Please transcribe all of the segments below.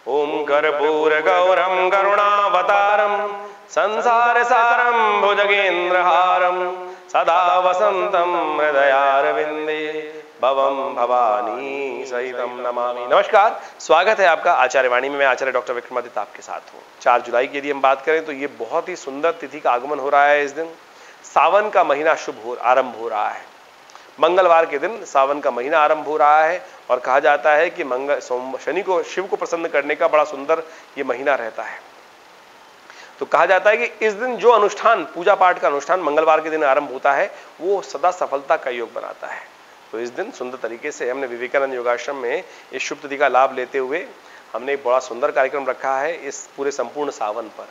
ओम कर्पूरगौरं करुणावतारं संसार सारं भुजगेन्द्रहारं सदा वसंतं हृदयारविंदे भवं भवानी सहितं नमामि। नमस्कार, स्वागत है आपका आचार्यवाणी में। मैं आचार्य डॉक्टर विक्रमादित्य आपके साथ हूँ। 4 जुलाई की यदि हम बात करें तो ये बहुत ही सुंदर तिथि का आगमन हो रहा है। इस दिन सावन का महीना आरंभ हो रहा है। मंगलवार के दिन सावन का महीना आरंभ हो रहा है और कहा जाता है कि शनि को, शिव को प्रसन्न करने का बड़ा सुंदर ये महीना रहता है। तो कहा जाता है कि इस दिन जो अनुष्ठान, पूजा पाठ का अनुष्ठान मंगलवार के दिन आरंभ होता है वो सदा सफलता का योग बनाता है। तो इस दिन सुंदर तरीके से हमने विवेकानंद योगाश्रम में इस शुभ तिथि का लाभ लेते हुए हमने एक बड़ा सुंदर कार्यक्रम रखा है इस पूरे संपूर्ण सावन पर।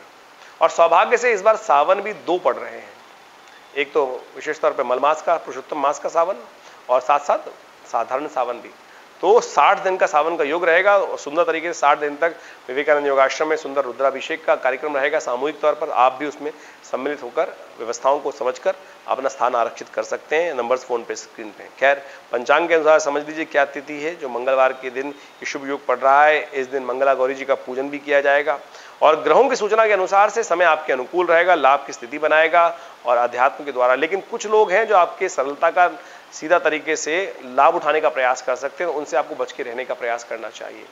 और सौभाग्य से इस बार सावन भी 2 पड़ रहे हैं। एक तो विशेष तौर पे मलमास का, पुरुषोत्तम मास का सावन, और साथ साथ साधारण सावन भी। तो 60 दिन का सावन का योग रहेगा और सुंदर तरीके से 60 दिन तक विवेकानंद योगाश्रम में सुंदर रुद्राभिषेक का कार्यक्रम रहेगा सामूहिक तौर पर। आप भी उसमें सम्मिलित होकर व्यवस्थाओं को समझकर अपना स्थान आरक्षित कर सकते हैं। नंबर्स फोन पे, स्क्रीन पे। खैर, पंचांग के अनुसार समझ लीजिए क्या तिथि है। जो मंगलवार के दिन ये शुभ योग पड़ रहा है, इस दिन मंगला गौरी जी का पूजन भी किया जाएगा और ग्रहों की सूचना के अनुसार से समय आपके अनुकूल रहेगा, लाभ की स्थिति बनाएगा और अध्यात्म के द्वारा। लेकिन कुछ लोग हैं जो आपके सरलता का सीधा तरीके से लाभ उठाने का प्रयास कर सकते हैं, उनसे आपको बच के रहने का प्रयास करना चाहिए।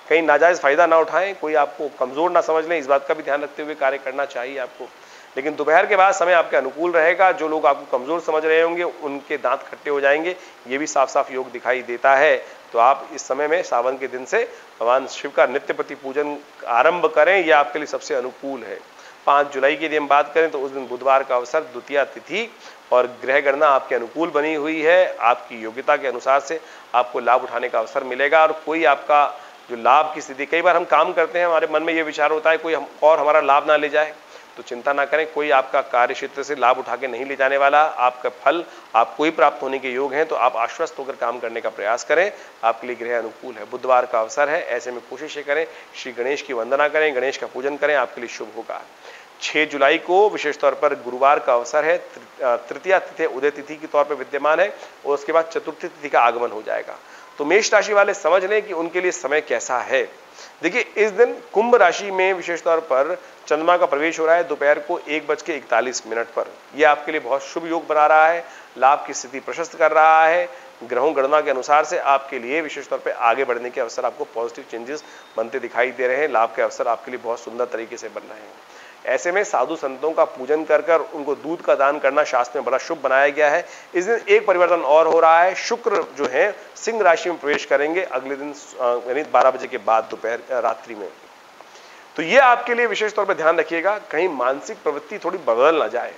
कहीं नाजायज फायदा ना उठाएं, कोई आपको कमजोर ना समझ लें, इस बात का भी ध्यान रखते हुए कार्य करना चाहिए आपको। लेकिन दोपहर के बाद समय आपके अनुकूल रहेगा। जो लोग आपको कमजोर समझ रहे होंगे उनके दांत खट्टे हो जाएंगे, ये भी साफ साफ योग दिखाई देता है। तो आप इस समय में सावन के दिन से भगवान शिव का नित्य प्रति पूजन आरंभ करें, यह आपके लिए सबसे अनुकूल है। 5 जुलाई की यदि हम बात करें तो उस दिन बुधवार का अवसर, द्वितीया तिथि और ग्रह गणना आपके अनुकूल बनी हुई है। आपकी योग्यता के अनुसार से आपको लाभ उठाने का अवसर मिलेगा और कोई आपका जो लाभ की स्थिति, कई बार हम काम करते हैं, हमारे मन में ये विचार होता है कोई और हमारा लाभ ना ले जाए, तो चिंता ना करें। कोई आपका कार्य क्षेत्र से लाभ उठा के नहीं ले जाने वाला। आपका फल आपको ही प्राप्त होने के योग हैं। तो आप आश्वस्त होकर काम करने का प्रयास करें, आपके लिए ग्रह अनुकूल है। बुधवार का अवसर है, ऐसे में कोशिश करें श्री गणेश की वंदना करें, गणेश का पूजन करें, आपके लिए शुभ होगा। 6 जुलाई को विशेष तौर पर गुरुवार का अवसर है। तृतीया तिथि उदय तिथि के तौर पर विद्यमान है और उसके बाद चतुर्थी तिथि का आगमन हो जाएगा। तो मेष राशि वाले समझ लें कि उनके लिए समय कैसा है। देखिए, इस दिन कुंभ राशि में विशेष तौर पर चंद्रमा का प्रवेश हो रहा है दोपहर को 1:41 पर। यह आपके लिए बहुत शुभ योग बना रहा है, लाभ की स्थिति प्रशस्त कर रहा है। ग्रहों गणना के अनुसार से आपके लिए विशेष तौर पे आगे बढ़ने के अवसर, आपको पॉजिटिव चेंजेस बनते दिखाई दे रहे हैं। लाभ के अवसर आपके लिए बहुत सुंदर तरीके से बन रहे हैं। ऐसे में साधु संतों का पूजन कर कर उनको दूध का दान करना शास्त्र में बड़ा शुभ बनाया गया है। इस दिन एक परिवर्तन और हो रहा है। शुक्र जो है सिंह राशि में प्रवेश करेंगे अगले दिन, यानी 12 बजे के बाद दोपहर रात्रि में। तो ये आपके लिए विशेष तौर पर ध्यान रखिएगा, कहीं मानसिक प्रवृत्ति थोड़ी बदल ना जाए।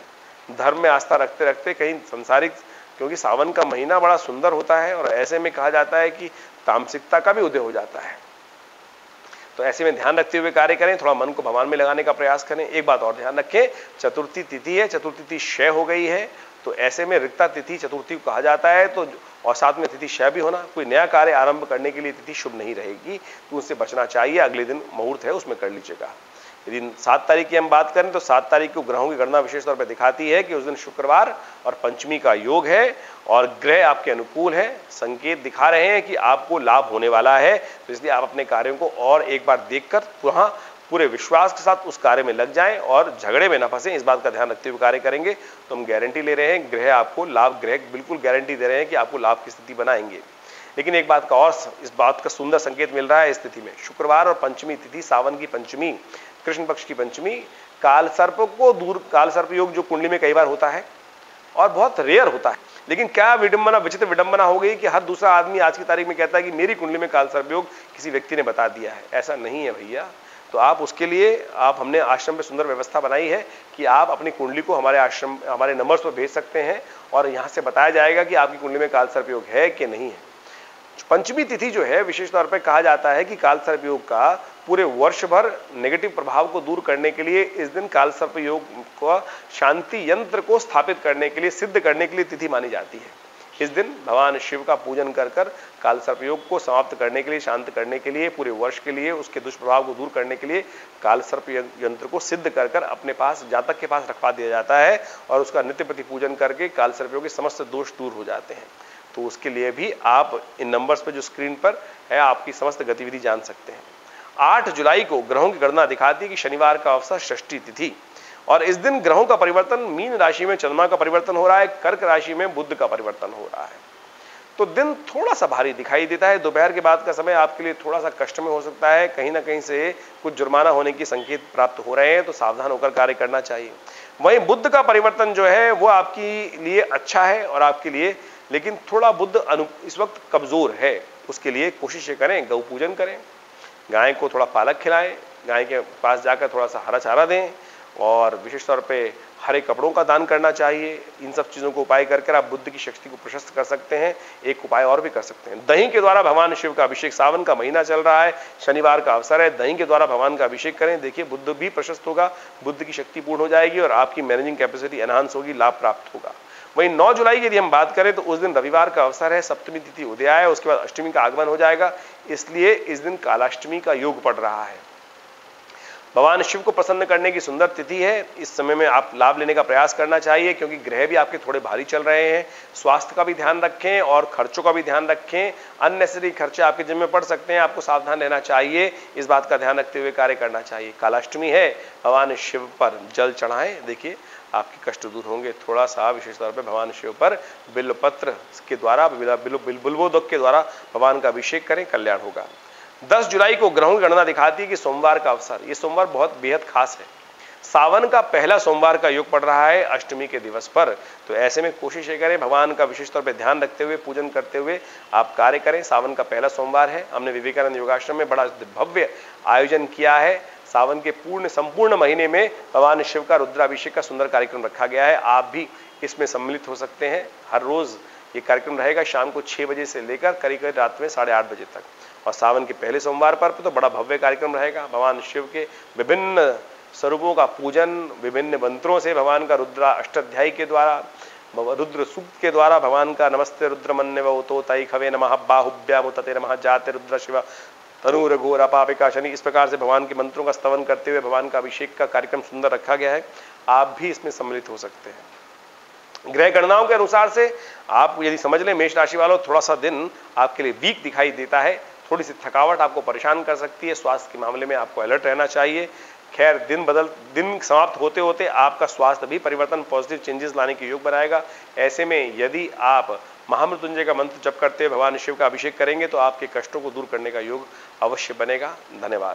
धर्म में आस्था रखते रखते कहीं संसारिक, क्योंकि सावन का महीना बड़ा सुंदर होता है और ऐसे में कहा जाता है कि तामसिकता का भी उदय हो जाता है। तो ऐसे में ध्यान रखते हुए कार्य करें, थोड़ा मन को भगवान में लगाने का प्रयास करें। एक बात और ध्यान रखें, चतुर्थी तिथि है, चतुर्थी तिथि क्षय हो गई है, तो ऐसे में रिक्ता तिथि चतुर्थी को कहा जाता है। तो और साथ में तिथि क्षय भी होना, कोई नया कार्य आरंभ करने के लिए तिथि शुभ नहीं रहेगी, तो उससे बचना चाहिए। अगले दिन मुहूर्त है, उसमें कर लीजिएगा। यदि 7 तारीख की हम बात करें तो 7 तारीख को ग्रहों की गणना विशेष तौर पर दिखाती है कि उस दिन शुक्रवार और पंचमी का योग है और ग्रह आपके अनुकूल है। संकेत दिखा रहे हैं कि आपको लाभ होने वाला है, तो इसलिए आप अपने कार्यों को और एक बार देखकर पूरे विश्वास के साथ उस कार्य में लग जाएं और झगड़े में न फंसें। इस बात का ध्यान रखते हुए कार्य करेंगे तो हम गारंटी ले रहे हैं, ग्रह आपको लाभ, ग्रह बिल्कुल गारंटी दे रहे हैं कि आपको लाभ की स्थिति बनाएंगे। लेकिन एक बात का और, इस बात का सुंदर संकेत मिल रहा है इस तिथि में, शुक्रवार और पंचमी तिथि, सावन की पंचमी, कृष्ण पक्ष की पंचमी, काल सर्प को दूर, काल सर्प योग जो कुंडली में कई बार होता है और बहुत रेयर होता है। लेकिन क्या विडंबना, विचित्र विडंबना हो गई कि हर दूसरा आदमी आज की तारीख में कहता है कि मेरी कुंडली में काल सर्प योग किसी व्यक्ति ने बता दिया है। ऐसा नहीं है भैया। तो आप उसके लिए हमने आश्रम में सुंदर व्यवस्था बनाई है कि आप अपनी कुंडली को हमारे आश्रम, हमारे नंबर्स पर भेज सकते हैं और यहाँ से बताया जाएगा कि आपकी कुंडली में काल सर्प योग है कि नहीं है। पंचमी तिथि जो है विशेष तौर पर कहा जाता है कि काल सर्प योग का पूरे वर्ष भर नेगेटिव प्रभाव को दूर करने के लिए इस दिन काल सर्प योग को शांति यंत्र को स्थापित करने के लिए, सिद्ध करने के लिए तिथि मानी जाती है। इस दिन भगवान शिव का पूजन कर कर काल सर्प योग को समाप्त करने के लिए, शांत करने के लिए, पूरे वर्ष के लिए उसके दुष्प्रभाव को दूर करने के लिए काल सर्प यंत्र को सिद्ध कर कर अपने पास, जातक के पास रखवा दिया जाता है और उसका नित्य प्रति पूजन करके काल सर्प योग के समस्त दोष दूर हो जाते हैं। तो उसके लिए भी आप इन नंबर्स पर जो स्क्रीन पर है आपकी समस्त गतिविधि जान सकते हैं। 8 जुलाई को ग्रहों की गणना दिखाती है कि शनिवार का अवसर षष्ठी तिथि, और इस दिन ग्रहों का परिवर्तन, मीन राशि में चंद्रमा का परिवर्तन हो रहा है, कर्क राशि में बुध का परिवर्तन हो रहा है। तो दिन थोड़ा सा भारी दिखाई देता है। दोपहर के बाद का समय आपके लिए थोड़ा सा कष्टमय हो सकता है, कहीं ना कहीं से कुछ जुर्माना होने की संकेत प्राप्त हो रहे हैं, तो सावधान होकर कार्य करना चाहिए। वहीं बुध का परिवर्तन जो है वो आपके लिए अच्छा है और आपके लिए, लेकिन थोड़ा बुध इस वक्त कमजोर है। उसके लिए कोशिश करें, गौ पूजन करें, गाय को थोड़ा पालक खिलाएं, गाय के पास जाकर थोड़ा सा हरा चारा दें, और विशेष तौर पे हरे कपड़ों का दान करना चाहिए। इन सब चीजों को उपाय करके आप बुद्ध की शक्ति को प्रशस्त कर सकते हैं। एक उपाय और भी कर सकते हैं, दही के द्वारा भगवान शिव का अभिषेक, सावन का महीना चल रहा है, शनिवार का अवसर है, दही के द्वारा भगवान का अभिषेक करें। देखिए बुद्ध भी प्रशस्त होगा, बुद्ध की शक्ति पूर्ण हो जाएगी और आपकी मैनेजिंग कैपेसिटी एनहांस होगी, लाभ प्राप्त होगा। वहीं 9 जुलाई की यदि हम बात करें तो उस दिन रविवार का अवसर है, सप्तमी तिथि उदय है, उसके बाद अष्टमी का आगमन हो जाएगा, इसलिए इस दिन कालाष्टमी का योग पड़ रहा है। भगवान शिव को प्रसन्न करने की सुंदर तिथि है। इस समय में आप लाभ लेने का प्रयास करना चाहिए, क्योंकि ग्रह भी आपके थोड़े भारी चल रहे हैं। स्वास्थ्य का भी ध्यान रखें और खर्चों का भी ध्यान रखें। अननेसेसरी खर्चे आपके जिम्मे पड़ सकते हैं, आपको सावधान रहना चाहिए, इस बात का ध्यान रखते हुए कार्य करना चाहिए। कालाष्टमी है, भगवान शिव पर जल चढ़ाएं, देखिए आपके कष्ट दूर होंगे। थोड़ा सा विशेष तौर पर भगवान शिव पर बिल्वपत्र के द्वारा, बिल्वोदक के द्वारा भगवान का अभिषेक करें, कल्याण होगा। 10 जुलाई को ग्रहों की गणना दिखाती है कि सोमवार का अवसर, ये सोमवार बहुत बेहद खास है। सावन का पहला सोमवार का योग पड़ रहा है अष्टमी के दिवस पर, तो ऐसे में कोशिश ये करें, भगवान का विशेष तौर पर ध्यान रखते हुए, पूजन करते हुए आप कार्य करें। सावन का पहला सोमवार है, हमने विवेकानंद योगाश्रम में बड़ा भव्य आयोजन किया है। सावन के संपूर्ण महीने में भगवान शिव का रुद्राभिषेक का सुंदर कार्यक्रम रखा गया है, आप भी इसमें सम्मिलित हो सकते हैं। हर रोज ये कार्यक्रम रहेगा शाम को 6 बजे से लेकर करीब रात में 8:30 बजे तक, और सावन के पहले सोमवार पर तो बड़ा भव्य कार्यक्रम रहेगा। भगवान शिव के विभिन्न स्वरूपों का पूजन, विभिन्न मंत्रों से भगवान का रुद्रा अष्टाध्यायी के द्वारा, रुद्र सूक्त के द्वारा भगवान का नमस्ते रुद्रमन्यवतो तै खवे नमः बाहुभ्यामुतते नमः जाते रुद्र शिव तनुरघोर अपापिका शनि, इस प्रकार से भगवान के मंत्रों का स्तवन करते हुए भगवान का अभिषेक का कार्यक्रम सुंदर रखा गया है, आप भी इसमें सम्मिलित हो सकते हैं। ग्रह गणनाओं के अनुसार से आप यदि समझ लें, मेष राशि वालों, थोड़ा सा दिन आपके लिए वीक दिखाई देता है, थोड़ी सी थकावट आपको परेशान कर सकती है, स्वास्थ्य के मामले में आपको अलर्ट रहना चाहिए। खैर दिन समाप्त होते होते आपका स्वास्थ्य भी परिवर्तन, पॉजिटिव चेंजेस लाने के योग बनाएगा। ऐसे में यदि आप महामृत्युंजय का मंत्र जप करते हुए भगवान शिव का अभिषेक करेंगे तो आपके कष्टों को दूर करने का योग अवश्य बनेगा। धन्यवाद।